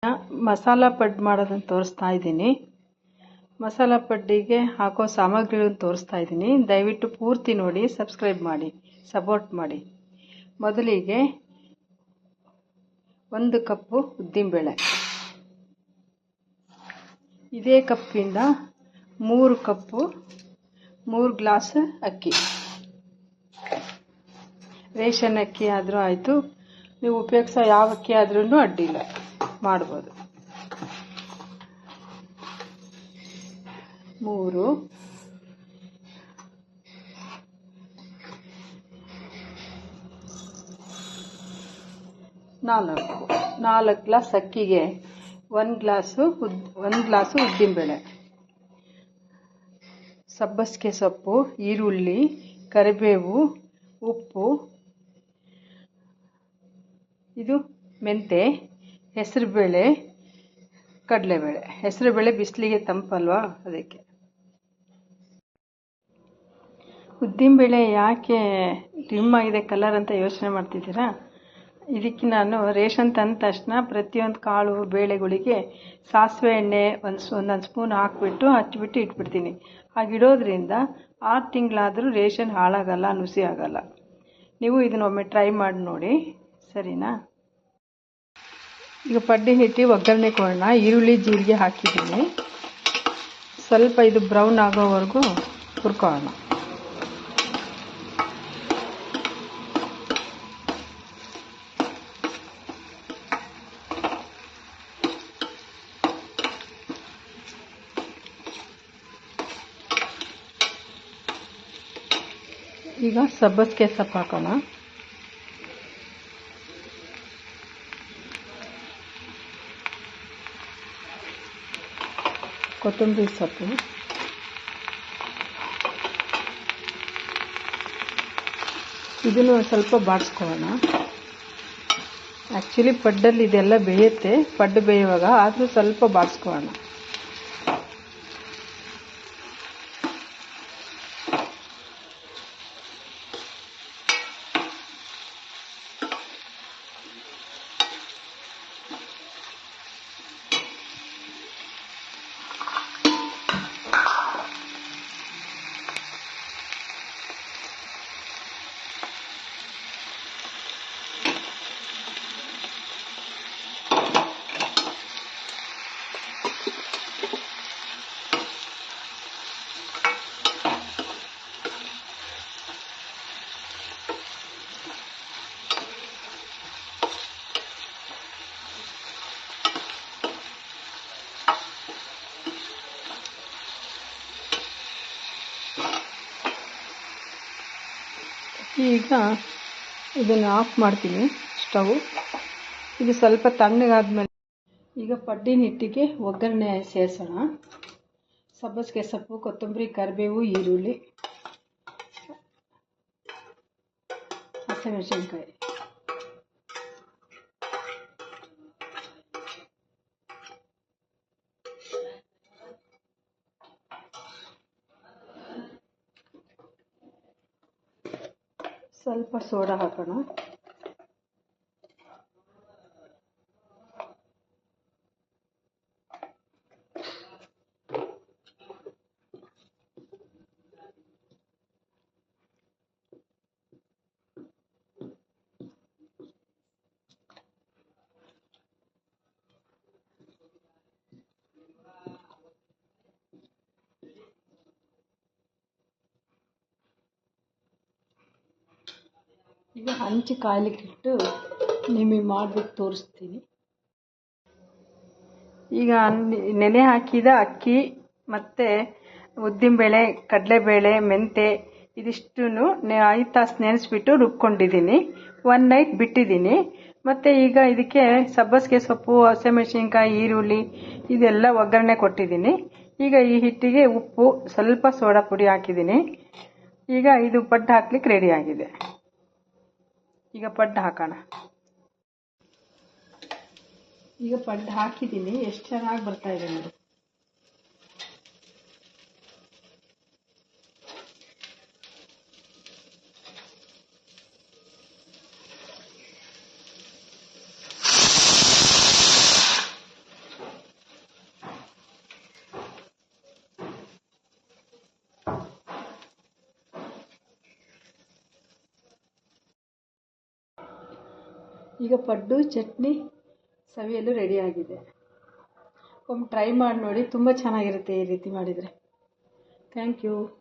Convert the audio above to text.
ಮಸಾಲ ಪಡ್ಡು ಮಾಡೋದನ್ನು ತೋರಿಸ್ತಾ ಇದ್ದೀನಿ. ಮಸಾಲ ಪಡ್ಡಿಗೆ ಹಾಕೋ ಸಾಮಗ್ರಿಗಳನ್ನು ತೋರಿಸ್ತಾ ಇದ್ದೀನಿ. ದಯವಿಟ್ಟು ಪೂರ್ತಿ ನೋಡಿ, ಸಬ್ಸ್ಕ್ರೈಬ್ ಮಾಡಿ, ಸಪೋರ್ಟ್ ಮಾಡಿ. ಮೊದಲಿಗೆ 1 ಕಪ್ಪು ಉದ್ದಿನಬೇಳೆ, ಇದೇ ಕಪ್ಪಿಂದ 3 ಗ್ಲಾಸ್ ಅಕ್ಕಿ. ರೇಷನ್ ಅಕ್ಕಿ ಆದರೂ ಆಯಿತು, ನೀವು ಉಪಯೋಗಿಸೋ ಯಾವ ಅಕ್ಕಿ ಆದ್ರೂ ಅಡ್ಡಿಲ್ಲ, ಮಾಡ್ಬೋದು. 3 4 ಗ್ಲಾಸ್ ಅಕ್ಕಿಗೆ 1 ಗ್ಲಾಸು ಉದ್ದಿನಬೇಳೆ, ಸಬ್ಬಸಿಗೆ ಸೊಪ್ಪು, ಈರುಳ್ಳಿ, ಕರಿಬೇವು, ಉಪ್ಪು, ಇದು ಮೆಂತೆ, ಹೆಸರುಬೇಳೆ, ಕಡಲೆಬೇಳೆ. ಹೆಸರುಬೇಳೆ ಬಿಸಿಲಿಗೆ ತಂಪಲ್ವಾ, ಅದಕ್ಕೆ. ಉದ್ದಿನಬೇಳೆ ಯಾಕೆ ಡಿಮ್ ಆಗಿದೆ ಕಲರ್ ಅಂತ ಯೋಚನೆ ಮಾಡ್ತಿದ್ದೀರಾ? ಇದಕ್ಕೆ ನಾನು ರೇಷನ್ ತಂದ ತಕ್ಷಣ ಪ್ರತಿಯೊಂದು ಕಾಳು ಬೇಳೆಗಳಿಗೆ ಸಾಸಿವೆ ಎಣ್ಣೆ ಒಂದೊಂದು ಸ್ಪೂನ್ ಹಾಕ್ಬಿಟ್ಟು ಹಚ್ಚಿಬಿಟ್ಟು ಇಟ್ಬಿಡ್ತೀನಿ. ಹಾಗಿಡೋದ್ರಿಂದ 6 ತಿಂಗಳಾದರೂ ರೇಷನ್ ಹಾಳಾಗಲ್ಲ, ನುಸಿ ಆಗಲ್ಲ. ನೀವು ಇದನ್ನೊಮ್ಮೆ ಟ್ರೈ ಮಾಡಿ ನೋಡಿ, ಸರಿನಾ? ಈಗ ಪಡ್ಡಿ ಹಿಟ್ಟು ಒಗ್ಗರಣೆ ಕೊಡೋಣ. ಈರುಳ್ಳಿ, ಜೀರಿಗೆ ಹಾಕಿದ್ದೀನಿ. ಸ್ವಲ್ಪ ಇದು ಬ್ರೌನ್ ಆಗೋವರೆಗೂ ಹುರ್ಕೊಳ್ಳೋಣ. ಈಗ ಸಬ್ಬಸಿಗೆ ಸೊಪ್ಪು ಹಾಕೋಣ. ಕೊತ್ತಂಬರಿ ಸೊಪ್ಪು, ಇದನ್ನು ಸ್ವಲ್ಪ ಬಾಡಿಸ್ಕೊಳ್ಳೋಣ. ಆ್ಯಕ್ಚುಲಿ ಪಡ್ಡಲ್ಲಿ ಇದೆಲ್ಲ ಬೇಯುತ್ತೆ, ಪಡ್ಡು ಬೇಯುವಾಗ, ಆದರೂ ಸ್ವಲ್ಪ ಬಾಡಿಸ್ಕೊಳ್ಳೋಣ. ಈಗ ಇದನ್ನು ಆಫ್ ಮಾಡ್ತೀನಿ ಸ್ಟವ್. ಇದು ಸ್ವಲ್ಪ ತಣ್ಣಗಾದ್ಮೇಲೆ ಈಗ ಪಡ್ಡಿನ ಹಿಟ್ಟಿಗೆ ಒಗ್ಗರಣೆ ಸೇರಿಸೋಣ. ಸಬ್ಬಸಿಗೆ ಸೊಪ್ಪು, ಕೊತ್ತಂಬರಿ, ಕರಿಬೇವು, ಈರುಳ್ಳಿ, ಹಸಿಮೆಣಸಿನ್ಕಾಯಿ, ಸ್ವಲ್ಪ ಸೋಡಾ ಹಾಕೋಣ. ಈಗ ಹಂಚಿ ಕಾಯ್ಲಿಕ್ಕಿಟ್ಟು ನಿಮಗೆ ಮಾಡಿಬಿಟ್ಟು ತೋರಿಸ್ತೀನಿ. ಈಗ ನೆನೆ ಹಾಕಿದ ಅಕ್ಕಿ ಮತ್ತು ಉದ್ದಿನಬೇಳೆ, ಕಡಲೆಬೇಳೆ, ಮೆಂತೆ ಇದಿಷ್ಟನ್ನು 5 ತಾಸು ನೆನೆಸ್ಬಿಟ್ಟು ರುಬ್ಕೊಂಡಿದ್ದೀನಿ. 1 ನೈಟ್ ಬಿಟ್ಟಿದ್ದೀನಿ. ಮತ್ತು ಈಗ ಇದಕ್ಕೆ ಸಬ್ಬಸಿಗೆ ಸೊಪ್ಪು, ಹಸಿಮೆಣಸಿನ್ಕಾಯಿ, ಈರುಳ್ಳಿ ಇದೆಲ್ಲ ಒಗ್ಗರಣೆ ಕೊಟ್ಟಿದ್ದೀನಿ. ಈಗ ಈ ಹಿಟ್ಟಿಗೆ ಉಪ್ಪು, ಸ್ವಲ್ಪ ಸೋಡಾ ಪುಡಿ ಹಾಕಿದ್ದೀನಿ. ಈಗ ಇದು ಪಡ್ಡು ಹಾಕ್ಲಿಕ್ಕೆ ರೆಡಿ ಆಗಿದೆ. ಈಗ ಪಡ್ಡು ಹಾಕೋಣ. ಈಗ ಪಡ್ಡು ಹಾಕಿದ್ದೀನಿ, ಎಷ್ಟು ಚೆನ್ನಾಗಿ ಬರ್ತಾ ಇದೆ ನೋಡಿ. ಈಗ ಪಡ್ಡು ಚಟ್ನಿ ಸವಿಯಲು ರೆಡಿಯಾಗಿದೆ. ಒಮ್ಮೆ ಟ್ರೈ ಮಾಡಿ ನೋಡಿ, ತುಂಬ ಚೆನ್ನಾಗಿರುತ್ತೆ ಈ ರೀತಿ ಮಾಡಿದರೆ. Thank you.